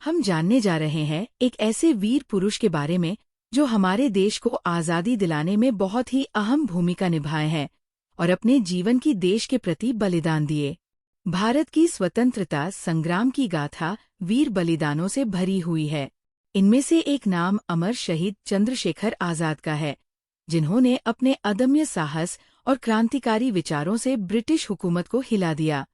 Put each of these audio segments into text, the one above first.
हम जानने जा रहे हैं एक ऐसे वीर पुरुष के बारे में जो हमारे देश को आज़ादी दिलाने में बहुत ही अहम भूमिका निभाए हैं और अपने जीवन की देश के प्रति बलिदान दिए। भारत की स्वतंत्रता संग्राम की गाथा वीर बलिदानों से भरी हुई है। इनमें से एक नाम अमर शहीद चंद्रशेखर आज़ाद का है, जिन्होंने अपने अदम्य साहस और क्रांतिकारी विचारों से ब्रिटिश हुकूमत को हिला दिया।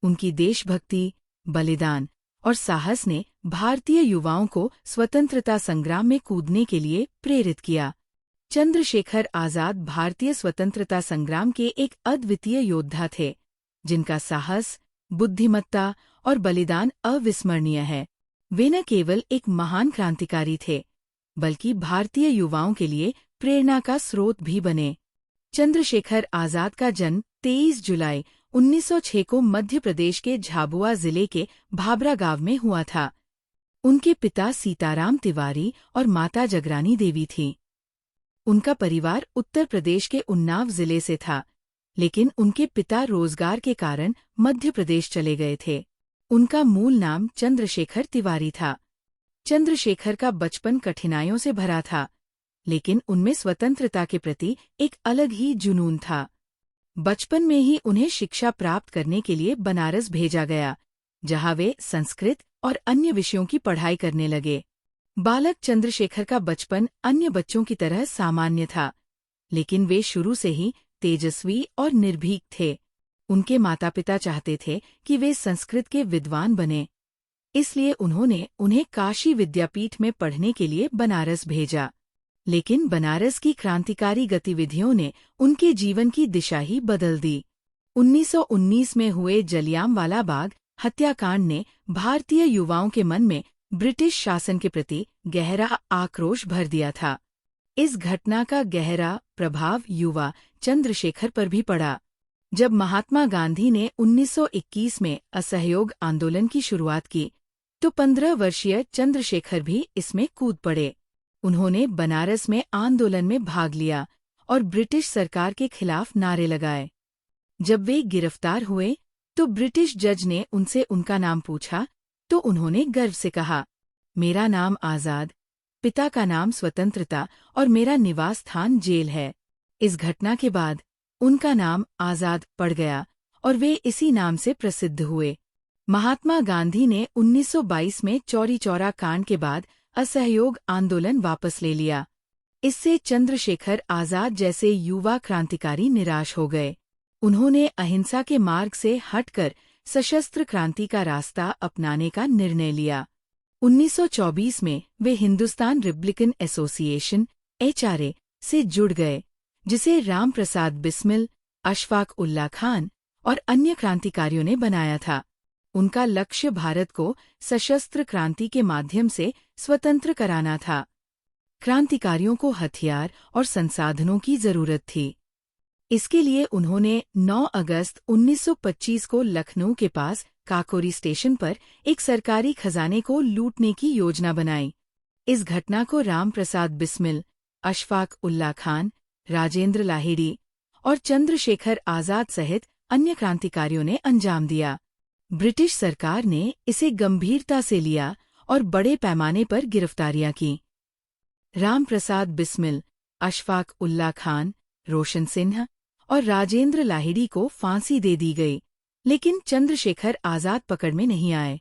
उनकी देशभक्ति, बलिदान और साहस ने भारतीय युवाओं को स्वतंत्रता संग्राम में कूदने के लिए प्रेरित किया। चंद्रशेखर आज़ाद भारतीय स्वतंत्रता संग्राम के एक अद्वितीय योद्धा थे, जिनका साहस, बुद्धिमत्ता और बलिदान अविस्मरणीय है। वे न केवल एक महान क्रांतिकारी थे, बल्कि भारतीय युवाओं के लिए प्रेरणा का स्रोत भी बने। चंद्रशेखर आज़ाद का जन्म 23 जुलाई 1906 को मध्य प्रदेश के झाबुआ जिले के भाबरा गांव में हुआ था। उनके पिता सीताराम तिवारी और माता जगरानी देवी थीं। उनका परिवार उत्तर प्रदेश के उन्नाव जिले से था, लेकिन उनके पिता रोजगार के कारण मध्य प्रदेश चले गए थे। उनका मूल नाम चंद्रशेखर तिवारी था। चंद्रशेखर का बचपन कठिनाइयों से भरा था, लेकिन उनमें स्वतंत्रता के प्रति एक अलग ही जुनून था। बचपन में ही उन्हें शिक्षा प्राप्त करने के लिए बनारस भेजा गया, जहां वे संस्कृत और अन्य विषयों की पढ़ाई करने लगे। बालक चंद्रशेखर का बचपन अन्य बच्चों की तरह सामान्य था, लेकिन वे शुरू से ही तेजस्वी और निर्भीक थे। उनके माता पिता चाहते थे कि वे संस्कृत के विद्वान बने, इसलिए उन्होंने उन्हें काशी विद्यापीठ में पढ़ने के लिए बनारस भेजा। लेकिन बनारस की क्रांतिकारी गतिविधियों ने उनके जीवन की दिशा ही बदल दी। 1919 में हुए जलियांवाला बाग हत्याकांड ने भारतीय युवाओं के मन में ब्रिटिश शासन के प्रति गहरा आक्रोश भर दिया था। इस घटना का गहरा प्रभाव युवा चंद्रशेखर पर भी पड़ा। जब महात्मा गांधी ने 1921 में असहयोग आंदोलन की शुरुआत की, तो 15 वर्षीय चंद्रशेखर भी इसमें कूद पड़े। उन्होंने बनारस में आंदोलन में भाग लिया और ब्रिटिश सरकार के खिलाफ नारे लगाए। जब वे गिरफ्तार हुए, तो ब्रिटिश जज ने उनसे उनका नाम पूछा, तो उन्होंने गर्व से कहा, मेरा नाम आज़ाद, पिता का नाम स्वतंत्रता और मेरा निवास स्थान जेल है। इस घटना के बाद उनका नाम आज़ाद पड़ गया और वे इसी नाम से प्रसिद्ध हुए। महात्मा गांधी ने 1922 में चौरी चौरा कांड के बाद असहयोग आंदोलन वापस ले लिया। इससे चंद्रशेखर आज़ाद जैसे युवा क्रांतिकारी निराश हो गए। उन्होंने अहिंसा के मार्ग से हटकर सशस्त्र क्रांति का रास्ता अपनाने का निर्णय लिया। 1924 में वे हिंदुस्तान रिपब्लिकन एसोसिएशन (HRA) से जुड़ गए, जिसे राम प्रसाद बिस्मिल, अशफाक उल्ला खान और अन्य क्रांतिकारियों ने बनाया था। उनका लक्ष्य भारत को सशस्त्र क्रांति के माध्यम से स्वतंत्र कराना था। क्रांतिकारियों को हथियार और संसाधनों की जरूरत थी। इसके लिए उन्होंने 9 अगस्त 1925 को लखनऊ के पास काकोरी स्टेशन पर एक सरकारी खजाने को लूटने की योजना बनाई। इस घटना को राम प्रसाद बिस्मिल, अशफाक उल्ला खान, राजेंद्र लाहिड़ी और चंद्रशेखर आज़ाद सहित अन्य क्रांतिकारियों ने अंजाम दिया। ब्रिटिश सरकार ने इसे गंभीरता से लिया और बड़े पैमाने पर गिरफ्तारियां की। राम प्रसाद बिस्मिल, अशफाक उल्ला खान, रोशन सिंह और राजेंद्र लाहिड़ी को फांसी दे दी गई, लेकिन चंद्रशेखर आज़ाद पकड़ में नहीं आए।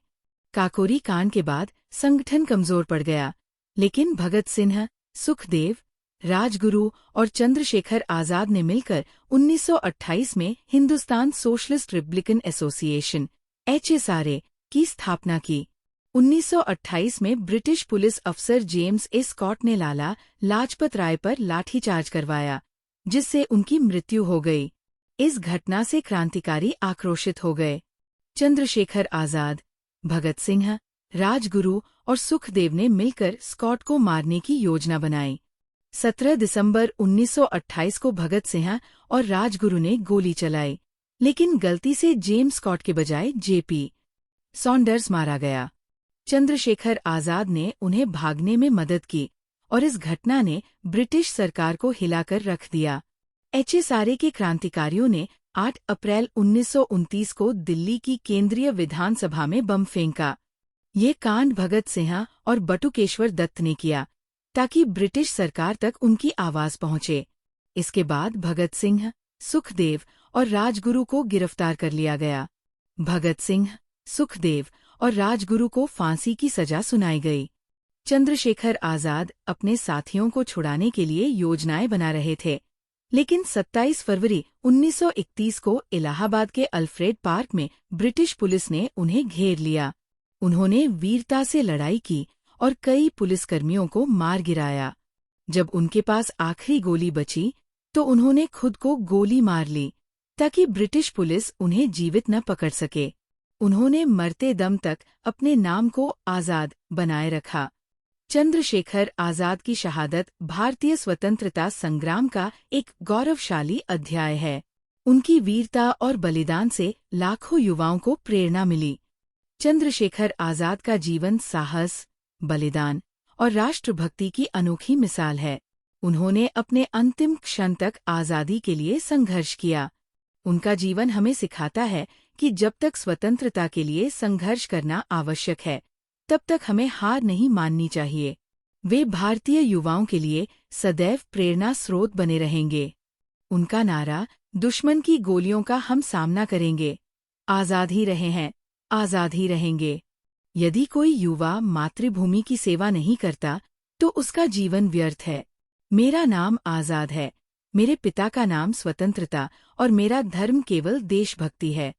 काकोरी कांड के बाद संगठन कमजोर पड़ गया, लेकिन भगत सिंह, सुखदेव, राजगुरु और चंद्रशेखर आज़ाद ने मिलकर 1928 में Hindustan socialist Republican association (HSRA) की स्थापना की। 1928 में ब्रिटिश पुलिस अफसर जेम्स ए स्कॉट ने लाला लाजपत राय पर लाठीचार्ज करवाया, जिससे उनकी मृत्यु हो गई। इस घटना से क्रांतिकारी आक्रोशित हो गए। चंद्रशेखर आज़ाद, भगत सिंह, राजगुरु और सुखदेव ने मिलकर स्कॉट को मारने की योजना बनाई। 17 दिसंबर 1928 को भगत सिंह और राजगुरु ने गोली चलाई, लेकिन गलती से जेम्स स्कॉट के बजाय जेपी सॉन्डर्स मारा गया। चंद्रशेखर आज़ाद ने उन्हें भागने में मदद की और इस घटना ने ब्रिटिश सरकार को हिलाकर रख दिया। HSRA के क्रांतिकारियों ने 8 अप्रैल 1929 को दिल्ली की केंद्रीय विधानसभा में बम फेंका। ये कांड भगत सिंह और बटुकेश्वर दत्त ने किया ताकि ब्रिटिश सरकार तक उनकी आवाज पहुंचे। इसके बाद भगत सिंह, सुखदेव और राजगुरु को गिरफ्तार कर लिया गया। भगत सिंह, सुखदेव और राजगुरु को फांसी की सजा सुनाई गई। चंद्रशेखर आजाद अपने साथियों को छुड़ाने के लिए योजनाएं बना रहे थे, लेकिन 27 फरवरी 1931 को इलाहाबाद के अल्फ्रेड पार्क में ब्रिटिश पुलिस ने उन्हें घेर लिया। उन्होंने वीरता से लड़ाई की और कई पुलिसकर्मियों को मार गिराया। जब उनके पास आखिरी गोली बची तो उन्होंने खुद को गोली मार ली ताकि ब्रिटिश पुलिस उन्हें जीवित न पकड़ सके। उन्होंने मरते दम तक अपने नाम को आजाद बनाए रखा। चंद्रशेखर आजाद की शहादत भारतीय स्वतंत्रता संग्राम का एक गौरवशाली अध्याय है। उनकी वीरता और बलिदान से लाखों युवाओं को प्रेरणा मिली। चंद्रशेखर आजाद का जीवन साहस, बलिदान और राष्ट्रभक्ति की अनोखी मिसाल है। उन्होंने अपने अंतिम क्षण तक आजादी के लिए संघर्ष किया। उनका जीवन हमें सिखाता है कि जब तक स्वतंत्रता के लिए संघर्ष करना आवश्यक है, तब तक हमें हार नहीं माननी चाहिए। वे भारतीय युवाओं के लिए सदैव प्रेरणा स्रोत बने रहेंगे। उनका नारा, दुश्मन की गोलियों का हम सामना करेंगे, आजाद ही रहे हैं, आजाद ही रहेंगे। यदि कोई युवा मातृभूमि की सेवा नहीं करता तो उसका जीवन व्यर्थ है। मेरा नाम आजाद है, मेरे पिता का नाम स्वतंत्रता और मेरा धर्म केवल देशभक्ति है।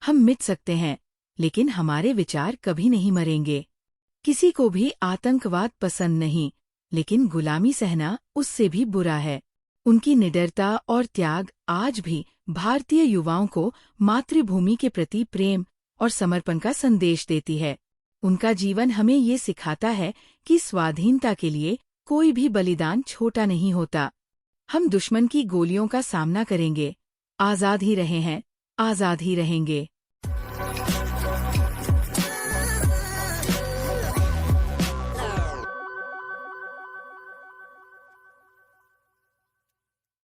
हम मिट सकते हैं, लेकिन हमारे विचार कभी नहीं मरेंगे। किसी को भी आतंकवाद पसंद नहीं, लेकिन गुलामी सहना उससे भी बुरा है। उनकी निडरता और त्याग आज भी भारतीय युवाओं को मातृभूमि के प्रति प्रेम और समर्पण का संदेश देती है। उनका जीवन हमें ये सिखाता है कि स्वाधीनता के लिए कोई भी बलिदान छोटा नहीं होता। हम दुश्मन की गोलियों का सामना करेंगे, आजाद ही रहे हैं, आजाद ही रहेंगे।